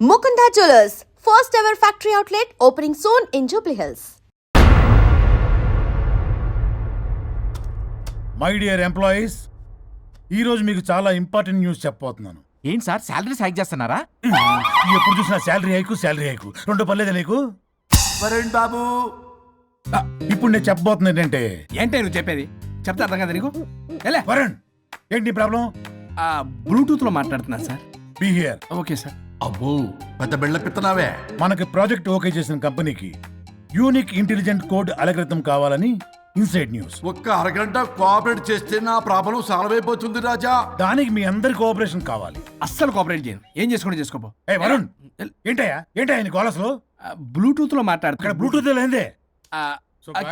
Mukunda Jewellers, first ever factory outlet opening soon in Jubilee Hills. My dear employees, ఈరోజు మీకు చాలా important news చెప్పబోతున్నాను. ఏంటి sir salaries hike చేస్తున్నారా? ఎప్పుడు చూసినా శాలరీ హైకు రెండు పర్లేదా నీకు? వరుణ్ బాబు, ఇప్పుడు నేను చెప్పబోతున్నా ఏంటంటే, ఏంటే నువ్వు చెప్పేది? చెప్తా అర్థం కదా నీకు? వరుణ్, ఏంటి ప్రాబ్లం? బ్లూటూత్ లో మాట్లాడుతున్నాను sir. Be here. Okay sir. అబ్బో పెద్ద బిళ్ళ పిత్తనావే. మనకి ప్రాజెక్ట్ ఓకే చేసిన కంపెనీకి యూనిక్ ఇంటెలిజెంట్ కోడ్ అలకృతం కావాలని ఇన్సైడ్ న్యూస్. ఒక్క అరగంట కోఆపరేట్ చేస్తే నా ప్రాబ్లం సాల్వ్ అయిపోతుంది రాజా. దానికి మీ అందరి కోఆపరేషన్ కావాలి. అస్సలు కోఆపరేట్ చేయను. ఏం చేసుకుంటే చేసుకోపో. ఏ వరుణ్, ఏంటయ్యా నీ కాలస్ లో? బ్లూటూత్ లో ఇక్కడ మాట్లాడుతున్నా. బ్లూటూత్ లేదే.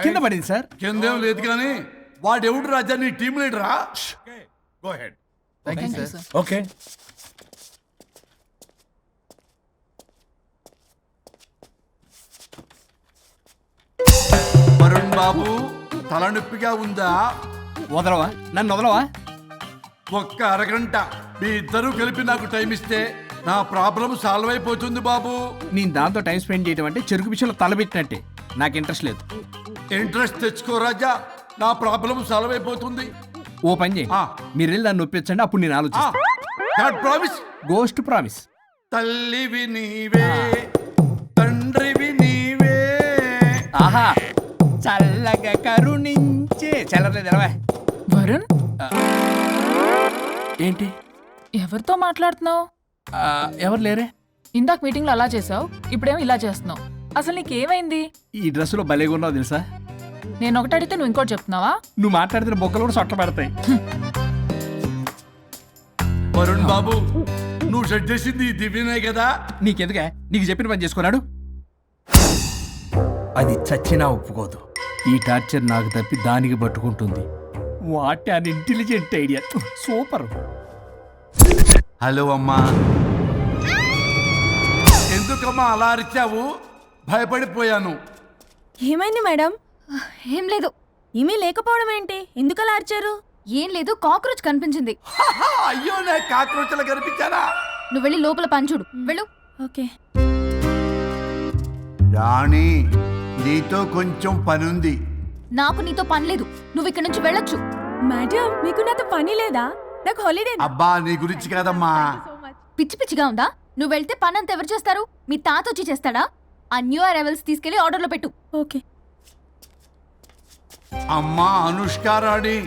కింద పడింది సార్. కిందేం లేదు కానీ వాడెవడు రాజా? నీ టీం లీడరా? Go ahead. Sir. Okay. Varun babu, తలనొప్పిగా ఉందా? వదలవా? నన్ను వదలవా? ఒక్క అరగంట మీ ఇద్దరూ కలిపి నాకు టైం ఇస్తే నా ప్రాబ్లం సాల్వ్ అయిపోతుంది బాబు. నేను దాంతో టైం స్పెండ్ చేయడం అంటే చెరుకు విషయంలో తలబెట్టినట్టే. నాకు ఇంట్రెస్ట్ లేదు. ఇంట్రెస్ట్ తెచ్చుకో రాజా, నా ప్రాబ్లం సాల్వ్ అయిపోతుంది. ఓ పని చేయండి, మీరు వెళ్ళి నన్ను ఒప్పించండి, అప్పుడు నేను ఆలోచిస్తాను. ప్రామిస్. Ghost promise. తల్లివి నీవే, తండ్రివి నీవే. ఆహా, చల్లగా కరుణించే. చల్లలేదు ఎలవా. వరుణ్, ఏంటి? ఎవరితో మాట్లాడుతున్నావు? ఎవరు లేరే? ఇందాక మీటింగ్ లో అలా చేసావు, ఇప్పుడేమో ఇలా చేస్తున్నావు. అసలు నీకేమైంది? ఈ డ్రెస్సులో భలేగా ఉన్నావు తెలుసా? నేను ఒకటి అడిగితే నువ్వు ఇంకోటి చెప్తున్నావా? నువ్వు మాట్లాడితే బొక్కలు కూడా సొట్ట పడతాయి. వరుణ్ బాబు, నువ్వు సెట్ చేసింది ఈ దివ్యనే కదా? నీకెందుకే? నీకు చెప్పిన పని చేసుకున్నాడు. అది చచ్చినా ఒప్పుకోదు. ఈ టార్చర్ నాకు తప్పి దానికి పట్టుకుంటుంది. What an intelligent idea. Super. Hello అమ్మా. ఎందుకమ్మా అలా అరిచావు? భయపడిపోయాను. ఏమైంది మేడం? ఏం లేదు. ఏమీ లేకపోవడం ఏంటి? ఎందుకలా అరిచారు? ఏం లేదు, కాక్రోచ్ కనిపించింది. అయ్యో, నా కాక్రోచ్లు కనిపించారా? నువ్వు వెళ్ళి లోపల పని చూడు. వెళ్ళు. ఓకే. రాణి, నీతో కొంచెం పనుంది. నాకు నీతో పని లేదు. నువ్వు ఇక్కడ నుంచి వెళ్ళొచ్చు. మేడం, మీకు నాతో పని లేదా? నాకు హాలిడే. అబ్బా, నీ గురించి కాదమ్మా. పిచ్చి పిచ్చిగా ఉందా? నువ్వు వెళ్తే పని అంతా ఎవరు చేస్తారు? మీ తాత వచ్చి చేస్తాడా? ఆ న్యూ అరైవల్స్ తీసుకెళ్లి ఆర్డర్లో పెట్టు. ఓకే. అమ్మా అనుష్క రాణి,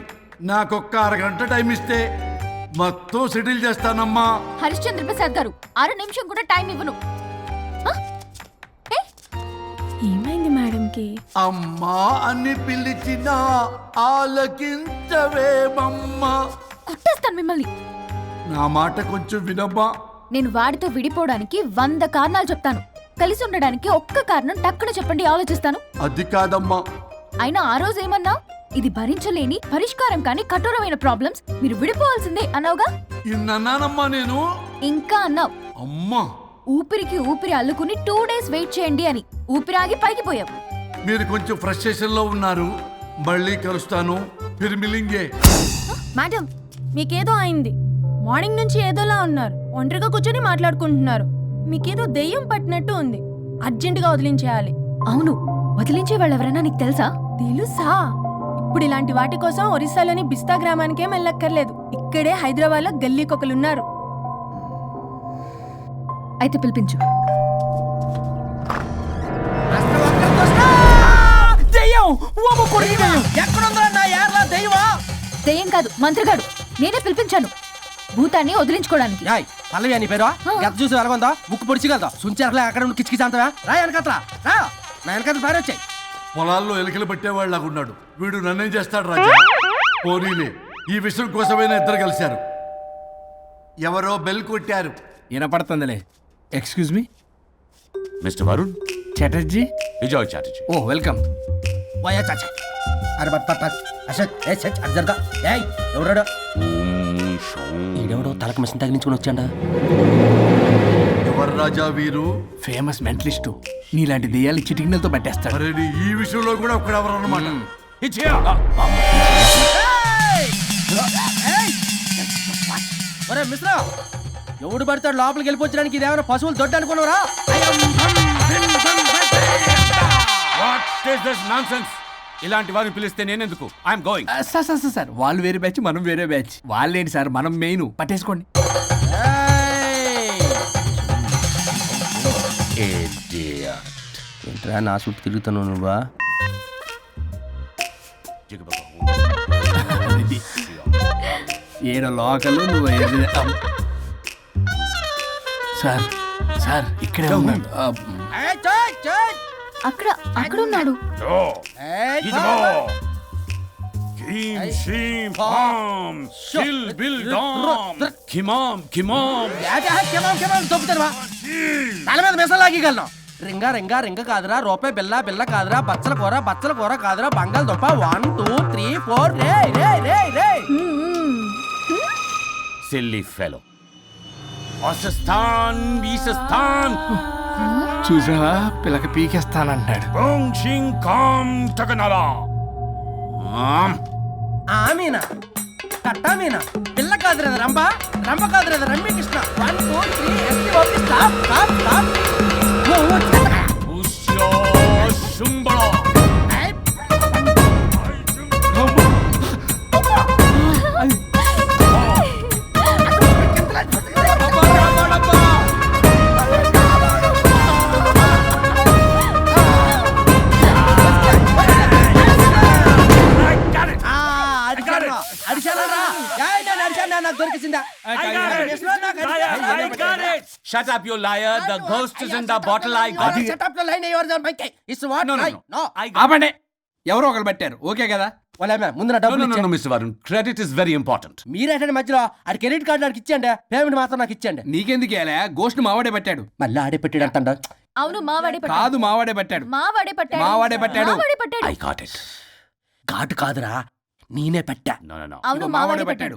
నాకొక్క అరగంట టైం ఇస్తే మొత్తం సెటిల్ చేస్తానమ్మా. హరిశ్చంద్ర ప్రసాద్ గారు, 6 నిమిషం కూడా టైం ఇవ్వను. ఏమైంది మేడంకి? అమ్మా అని పిలిచినా ఆలకించవేమమ్మా. కుట్టేస్తాను మిమ్మల్ని. నా మాట కొంచెం వినమ్మా. నేను వాడితో విడిపోవడానికి 100 కారణాలు చెప్తాను. కలిసి ఉండడానికి ఒక్క కారణం టక్కున చెప్పండి, ఆలోచిస్తాను. అది కాదమ్మా. అయినా ఆ రోజు ఏమన్నా? ఇది భరించలేని పరిష్కారం కాని కఠోరమైన ప్రాబ్లమ్స్, మీరు విడిపోవాల్సిందే అన్నావుగా. ఇన్నానమ్మా నేను. ఇంకా అన్నావు. అమ్మా, ఊపిరికి ఊపిరి అల్లుకుని 2 days వెయిట్ చేయండి అని. ఊపిరాగి పైకి పోయావు. మీరు కొంచెం ఫ్రస్ట్రేషన్ లో ఉన్నారు. మళ్ళీ కలుస్తాను. ఫిర్మిలింగే. మేడం, మీకేదో అయింది. మార్నింగ్ నుంచి ఏదోలా ఉన్నారు. ఒంటరిగా కూర్చొని మాట్లాడుకుంటున్నారు. మీకేదో దెయ్యం పట్టినట్టు ఉంది. అర్జెంటుగా వదిలించేయాలి. అవును, వదిలించే వాళ్ళెవరైనా నీకు తెలుసా? తెలుసా? ఇప్పుడు ఇలాంటి వాటి కోసం ఒరిస్సాలోని బిస్తా గ్రామానికేం వెళ్ళక్కర్లేదు. ఇక్కడే హైదరాబాద్ లో గల్లీకొకలున్నారు. అయితే పిలిపించు. దెయ్యం కాదు, మంత్రిగాడు. నేనే పిలిపించాను భూతాన్ని వదిలించుకోవడానికి. పల్లవి అని పేరు గత చూసి వెలగొందా ముక్కు పొడిచిగలదా సుంచరలే అక్కడ కిచకిచంతవా రా వెనకత్రా రా నా వెనకత్ర పారి వచ్చాయి. పొలాల్లో ఎలికలు పట్టేవాళ్ళగా ఉన్నాడు వీడు. నన్నేం చేస్తాడు రాజా? పోనీలే, ఈ విషయం కోసమైనా ఇద్దరు కలిశారు. ఎవరో బెల్ కొట్టారు. వినపడుతుందిలే. Excuse me mister Varun Chatterjee. Vijay Chatterjee. Oh welcome. వయా చాచా అరే బట్ అసత్ ఏ సచ్ అర్జర్గా ఏయ్ ఎవరాడు? ఈడెవడో తలకు మిషన్ తగిలించుకుని వచ్చాడా? ఎవరు రాజా వీరు? Famous mentalist. నీలాంటి దెయ్యాలు చిటికినలతో పట్టేస్తాడు. అరే, ఈ విషయంలో కూడా ఒకడెవరు అన్నమాట. మిశ్రా ఎవడు పడతాడు లోపలికి వెళ్ళిపోవడానికి ఇదేమైనా పశువులు దొడ్డు అనుకున్నారా? What is this nonsense? ఇలాంటి వారిని పిలిస్తే నేనెందుకు? I'm going. Sir sir sir sir వాళ్ళు వేరే బ్యాచ్ మనం వేరే బ్యాచ్. వాళ్ళేంటి సార్ మనం మెయిన్ పట్టేసుకోండి. ఏంట్రా నా చుట్టూ తిరుగుతున్నావు నువ్వా? ఏడో లోకల్ నువ్వు ఎర్ర- సార్ సార్ ఇక్కడే ఉన్నాడు. అక్కడ అక్కడ ఉన్నాడు. తల మీద మిసం లాగగలను. రింగా రింగా రింగ కాదురా, రూపాయి బిల్ల బిల్ల కాదురా, బచ్చల కూర కాదురా, బంగాళదుంప 1 2 3 4 రే రే రే రే. Silly fellow. వాసస్థాన్ వీసస్థాన్ చూసావా పిల్లకి పీకేస్తానంటాడు. బోంగ్ షింగ్ కామ్ టకనలా. మీనా కట్టా మీనా పిల్ల కాదురా రంభ, రంభ కాదురా రమ్య కృష్ణ. 1 2 3 ఎస్టీ ఓపి స్టాప్ స్టాప్ స్టాప్. ఉష్యో శుంబళ. Shut up, you liar. The ghost is in the bottle. I got it. No, no, no. I got ఆపండి. ఎవరో ఒకరు పెట్టారు ఓకే కదా. ముందు నా No, డబ్బులు no, no, ఇచ్చే. no, Mr. Varun. Credit is very important. మీరేటండి మధ్యలో ఆడి క్రెడిట్ కార్డు నాకు ఇచ్చేయండి, పేమెంట్ మాత్రం నాకు ఇచ్చేయండి. నీకెందుకు ఇలా గోష్ట్ మావాడే పెట్టాడు. మళ్ళీ ఆడే పెట్టాడు అంటాడు. అవును మావాడే పట్టాడు. కాదు మావాడే పెట్టాడు. మావాడే పట్టాడు. మావాడే పట్టాడు. మావాడే పట్టాడు. I got it. ఘాటు కాదురా, నేనే పెట్టా. No, no, no. అవును మావాడే పట్టాడు.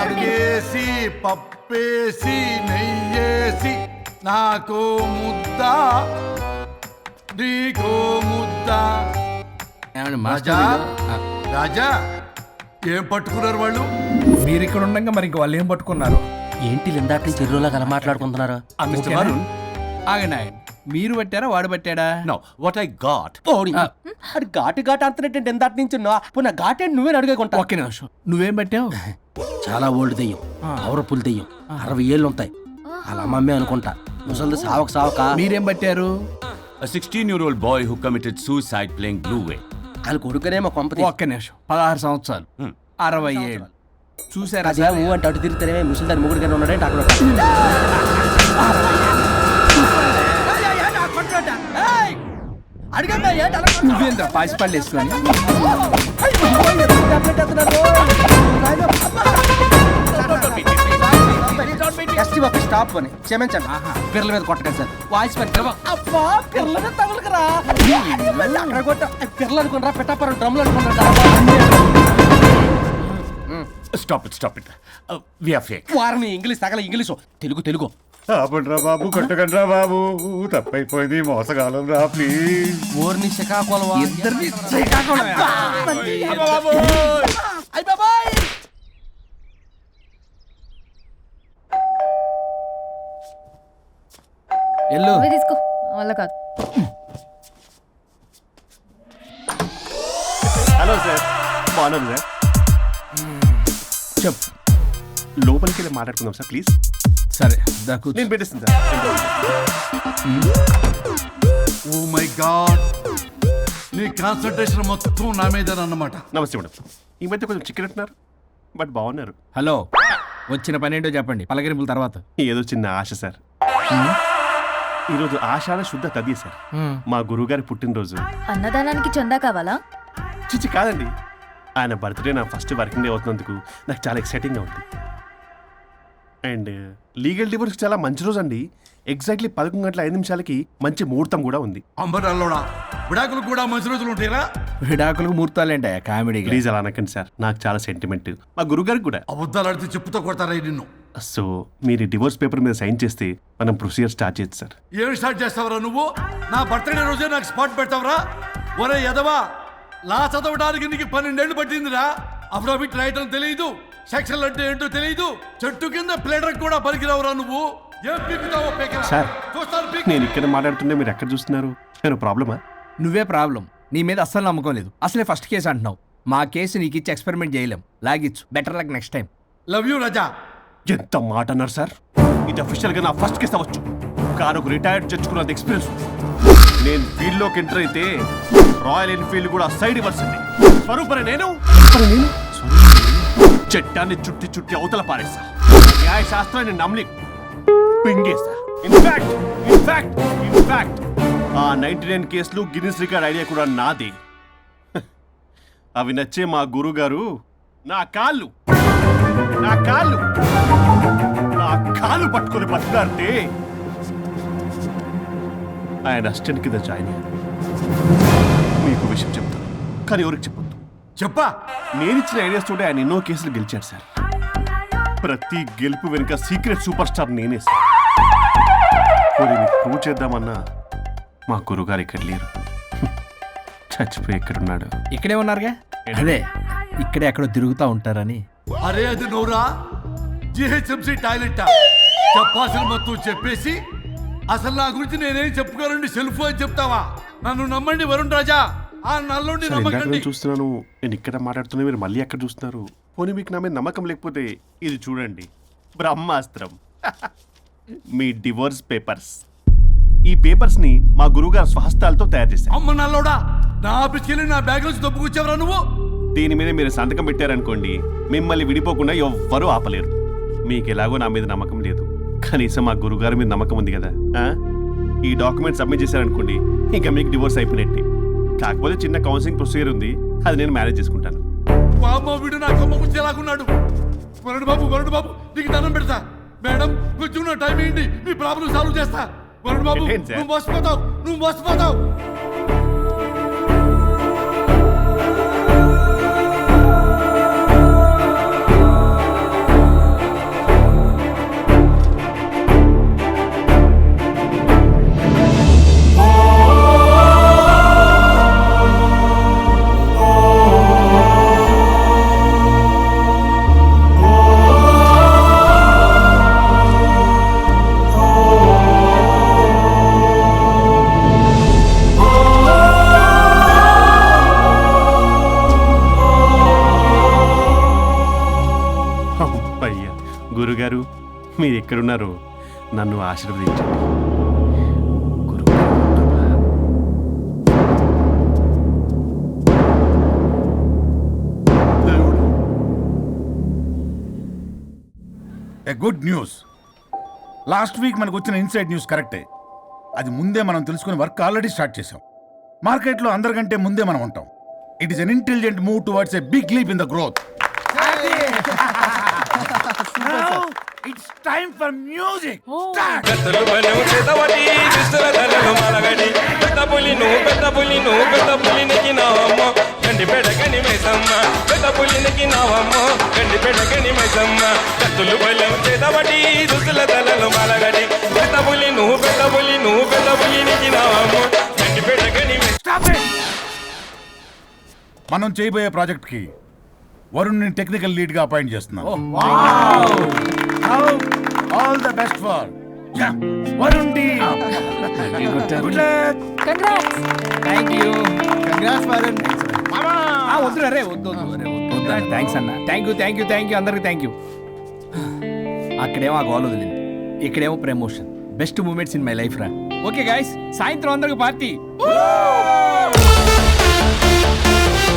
అడిగేసి పప్పేసి నెయ్యేసి నాకు ముద్ద నీకో ముద్ద. ఏమండి రాజా మాస్టర్ రాజా ఏం పట్టుకున్నారు వాళ్ళు? మీరు ఇక్కడ ఉండగా మరి ఇంక వాళ్ళు ఏం పట్టుకున్నారు? ఏంటి ఇందాక నుంచి చెరువులా కల మాట్లాడుకుంటున్నారు? Mr. Varun. ఆగండి ఆగండి. మీరు పట్టారా వాడు పట్టాడా? No, what I got. అది ఘాటు ఘాటు అంటున్నట్టు ఇందాక నుంచి నా ఘాటు నువ్వే అడుగుకుంటా. ఒక్క నిమిషం నువ్వేం పట్టావు? చాలా ఓల్డ్ దెయ్యం, పవర్ఫుల్ దెయ్యం, 60 ఏళ్ళు ఉంటాయి. అలా అమ్మమ్మే అనుకుంటా. ముసలిది సావక సావక. మీరేం పట్టారు? A 16-year-old boy who committed suicide playing Blue Way. వాళ్ళ కొడుకునేమో కొంపతి. ఒక్క నిమిషం 16 సంవత్సరాలు 60 ఏళ్ళు చూసారా? అదే ఊ అంటే అటు తిరుగుతానే ముసలి దాని ముగ్గురు కింద ఉన్నాడంటే అక్కడ నువ్వేంద్ర పాసిపళ్ళు వేసుకొని స్టాప్ అని క్షమించండి. పిల్లల మీద కొట్టకండి సార్. వాయిస్ అబ్బా పిల్లల మీద తగులుకురా అక్కడ కొట్ట. పిల్లలు అనుకున్నారా పెట్టాపరం డ్రమ్లు అనుకున్నారా? Stop it. We are fake. వారిని ఇంగ్లీష్ తగల ఇంగ్లీషు తెలుగు తెలుగు. ఆపండ్రా బాబు, కొట్టకండ్రా బాబు, తప్పైపోయింది, మోసగాలం రా ప్లీజ్. ఊరిని శ్రీకాకుళం ఇద్దరిని శ్రీకాకుళం. ఎల్లు నువ్వే తీసుకో వల్ల కాదు. హలో సార్, బాగున్నాను సార్. చెప్పు. లోపలికి వెళ్ళి మాట్లాడుకుందాం సార్ ప్లీజ్. సరే దాకు నేను పెట్టేస్తాను సార్. ఓ మై గాడ్, నీ కాన్సన్ట్రేషన్ మొత్తం నా మీదనన్నమాట. నమస్తే మేడం. ఈ మధ్య కొంచెం చికెన్ అంటున్నారు, బట్ బాగున్నారు. హలో వచ్చిన పని ఏంటో చెప్పండి, పలకరింపుల తర్వాత. ఏదో చిన్న ఆశ సార్. ఈరోజు ఆషాఢ శుద్ధ తదియ సార్, మా గురువుగారి పుట్టినరోజు. అన్నదానానికి చందా కావాలా? చిచ్చి కాదండి, ఆయన బర్త్డే నా ఫస్ట్ వర్కింగ్ డే అవుతున్నందుకు నాకు చాలా ఎక్సైటింగ్గా ఉంది. అండ్ లీగల్ డివోర్స్కి చాలా మంచి రోజు అండి. ఎగ్జాక్ట్లీ 11:05 మంచి ముహూర్తం కూడా ఉంది. అంబరాల్లోడా విడాకులు కూడా మంచి రోజులు ఉంటాయిరా? విడాకులకు ముహూర్తాలేంటా కామెడీ? ప్లీజ్ అలా అనకండి సార్, నాకు చాలా సెంటిమెంట్, మా గురుగారికి కూడా. అబద్ధాలు ఆడితే చెప్పుతో కొడతారా నిన్ను? సో మీరు డివోర్స్ పేపర్ మీద సైన్ చేస్తే మనం ప్రొసీజర్ స్టార్ట్ చేయొచ్చు సార్. ఏమి స్టార్ట్ చేస్తావరా నువ్వు? నా బర్త్డే రోజే నాకు స్పాట్ పెడతావరా? ఒరే ఎదవా, లా చదవడానికి నీకు 12 ఏళ్ళు పట్టిందిరా. అఫిడవిట్ రాయటం తెలియదు, సెక్షన్లు అంటే ఏంటో తెలియదు. చెట్టు కింద ప్లేడర్ కూడా పనికిరావురా నువ్వు. ఏం పీకుతావో పీకరా. సార్, చూస్తారు పీక్. నేను ఇక్కడ మాట్లాడుతుంటే మీరు ఎక్కడ చూస్తున్నారు? నేను ప్రాబ్లమా? నువ్వే ప్రాబ్లం. నీ మీద అస్సలు నమ్మకం లేదు. అసలే ఫస్ట్ కేసు అంటున్నావు. మా కేసు నీకు ఇచ్చి ఎక్స్పెరిమెంట్ చేయలేం. లాగిచ్చు. Better luck next time. Love you Raja. ఎంత మాట అన్నారు సార్? ఇది అఫీషియల్గా నా ఫస్ట్ కేసు అవ్వచ్చు. కానీ ఒక రిటైర్డ్ జడ్జ్ కున్నది ఎక్స్పీరియన్స్. నేను ఫీల్డ్లోకి ఎంటర్ అయితే రాయల్ ఎన్ఫీల్డ్ కూడా సైడ్ ఇవ్వాల్సింది. స్వరూపరే నేను చట్టాన్ని చుట్టి చుట్టి అవతల పారేస్తా. న్యాయ శాస్త్రాన్ని నమ్మి పింగేస్తా. ఇన్ఫాక్ట్ ఆ 99 కేసులు గిన్నిస్ రికార్డ్ ఐడియా కూడా నాదే. అవి నచ్చే మా గురుగారు నా కాళ్ళు పట్టుకొని బతులాడితే ఆయన అసిస్టెంట్ కింద జాయిన్ అయ్యాను. మీకు విషయం చెప్తాను, కానీ ఎవరికి చెప్పొద్దు. చెప్పా. నేను ఇచ్చిన ఐడియాస్ తోటి ఆయన ఎన్నో కేసులు గెలిచాడు సార్. ప్రతి గెలుపు వెనుక సీక్రెట్ సూపర్ స్టార్ నేనే సార్. ప్రూవ్ చేద్దామన్నా మా గురుగారు ఇక్కడ లేరు. చచ్చిపోయి ఎక్కడున్నాడు? ఇక్కడే ఉన్నారుగా. అదే ఇక్కడే ఎక్కడో తిరుగుతూ ఉంటారని. అరే అది నోరా జిహెచ్ఎంసీ టాయిలెట్ చెప్పాల్సిన మొత్తం చెప్పేసి అసలు నా గురించి నేనేం చెప్పుకోనండి సెల్ఫ్ అని చెప్తావా? నన్ను నమ్మండి వరుణ్ రాజా. ఆ నల్లుండి నమ్మకండి. చూస్తున్నాను, నేను ఇక్కడ మాట్లాడుతున్నా, మీరు మళ్ళీ ఎక్కడ చూస్తున్నారు? పోనీ మీకు నా మీద నమ్మకం లేకపోతే ఇది చూడండి, బ్రహ్మాస్త్రం. మీ డివోర్స్ పేపర్స్. ఈ పేపర్స్ ని మా గురువుగారు స్వహస్తాలతో తయారు చేశారు. అమ్మ నల్లోడా, నా ఆఫీస్కి వెళ్ళి నా బ్యాగ్ నుంచి దొబ్బుకొచ్చావరా నువ్వు? దీని మీద మీరు సంతకం పెట్టారనుకోండి, మిమ్మల్ని విడిపోకుండా ఎవ్వరూ ఆపలేరు. మీకు ఎలాగో నా మీద నమ్మకం లేదు, కనీసం మా గురుగారి మీద నమ్మకం ఉంది కదా. ఈ డాక్యుమెంట్ సబ్మిట్ చేశారనుకోండి, ఇంకా మీకు డివోర్స్ అయిపోయినట్టే. కాకపోతే చిన్న కౌన్సిలింగ్ ప్రొసీజర్ ఉంది, అది నేను మేనేజ్ చేసుకుంటాను. వీడు నా కొమ్మ గురించి ఎలాగున్నాడు? వరుణ్ బాబు నీకు దండం పెడతా. మేడం కొంచెం నా టైం ఏంటి, మీ ప్రాబ్లం సాల్వ్ చేస్తా. వరుణ్ బాబు నువ్వు మోసపోతావు. గురుగారు, మీరు ఎక్కడున్నారో నన్ను ఆశీర్వదించండి. A good news. Last week మనకు వచ్చిన ఇన్సైడ్ న్యూస్ కరెక్టే. అది ముందే మనం తెలుసుకుని వర్క్ ఆల్రెడీ స్టార్ట్ చేసాం. మార్కెట్లో అందరికంటే ముందే మనం ఉంటాం. It is an intelligent move towards a big leap in the growth. It's time for music. Start. Stop it. మనం చేయబోయే ప్రాజెక్ట్ కి వరుణ్ ని టెక్నికల్ లీడ్ గా అపాయింట్ చేస్తున్నాం. All the best for Varun డి. Good luck. Congrats. Thank you. Congrats Varun. వద్దు రే, వద్దు. థ్యాంక్స్ అన్న. థ్యాంక్ యూ అందరికి థ్యాంక్ యూ. అక్కడేమో ఆ గోల్ వదిలింది, ఇక్కడేమో promotion. Best moments in my life రా. ఓకే గైస్, సాయంత్రం అందరికి పార్టీ.